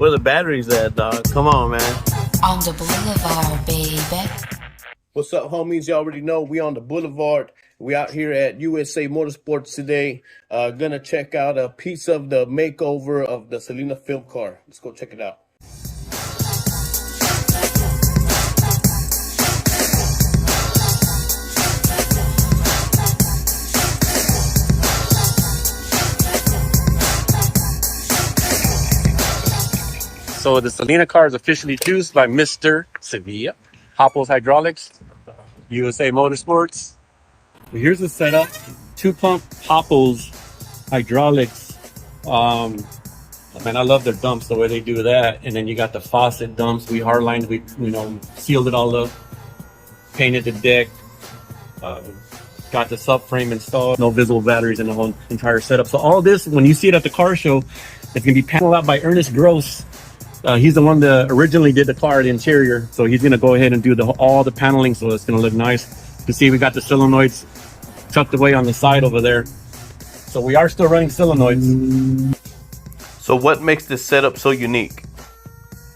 Where the batteries at, dog? Come on, man. On the boulevard, baby. What's up, homies? You already know we on the boulevard. We out here at USA Motorsports today. Gonna check out a piece of the makeover of the Selena Film car. Let's go check it out. So the Selena car is officially juiced by Mr. Sevilla, Hoppos Hydraulics, USA Motorsports. Here's the setup: 2-pump Hoppos Hydraulics. Man, I love their dumps, the way they do that. And then you got the faucet dumps. We hardlined, we sealed it all up, painted the deck, got the subframe installed. No visible batteries in the whole entire setup. So all this, when you see it at the car show, it's gonna be paneled out by E-groce. He's the one that originally did the car, the interior. So he's gonna go ahead and do all the paneling, so it's gonna look nice. You can see we got the solenoids tucked away on the side over there. So we are still running solenoids. So what makes this setup so unique?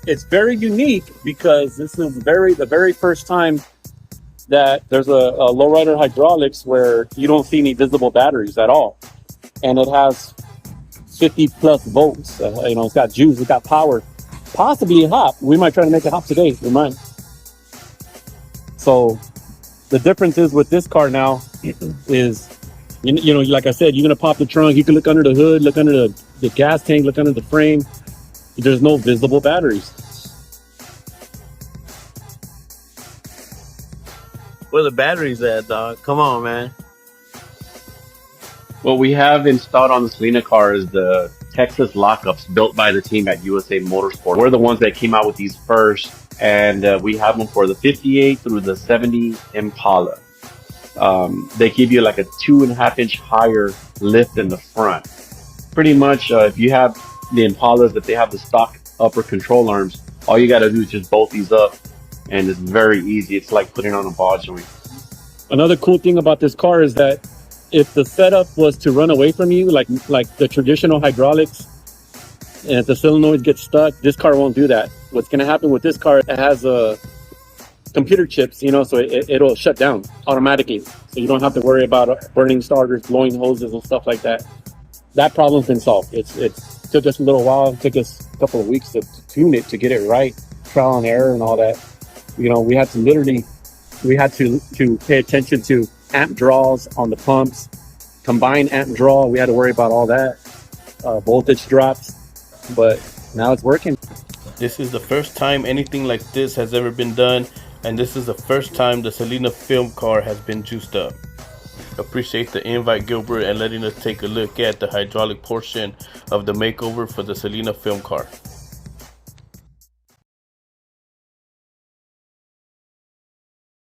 It's very unique because this is the very first time that there's a lowrider hydraulics where you don't see any visible batteries at all. And it has 50 plus volts. It's got juice, it's got power. Possibly a hop. We might try to make a hop today. We might. So the difference is with this car now is, like I said, you're gonna pop the trunk. You can look under the hood, look under the gas tank, look under the frame. There's no visible batteries. Where the batteries at, dog? Come on, man. What we have installed on the Selena car is the Texas lockups built by the team at USA Motorsports. We're the ones that came out with these first, and we have them for the 58 through the 70 Impala. They give you like a 2.5-inch higher lift in the front. Pretty much, if you have the Impalas that they have the stock upper control arms, all you got to do is just bolt these up, and it's very easy. It's like putting on a ball joint. Another cool thing about this car is that if the setup was to run away from you, like the traditional hydraulics, and if the solenoids get stuck, this car won't do that. What's going to happen with this car, it has computer chips, so it'll shut down automatically. So you don't have to worry about burning starters, blowing hoses, and stuff like that. That problem's been solved. It took us a little while. It took us a couple of weeks to tune it, to get it right, trial and error and all that. We had to pay attention to amp draws on the pumps, combined amp draw. We had to worry about all that, voltage drops, but now it's working. This is the first time anything like this has ever been done, and this is the first time the Selena Film car has been juiced up. Appreciate the invite, Gilbert, and letting us take a look at the hydraulic portion of the makeover for the Selena Film car.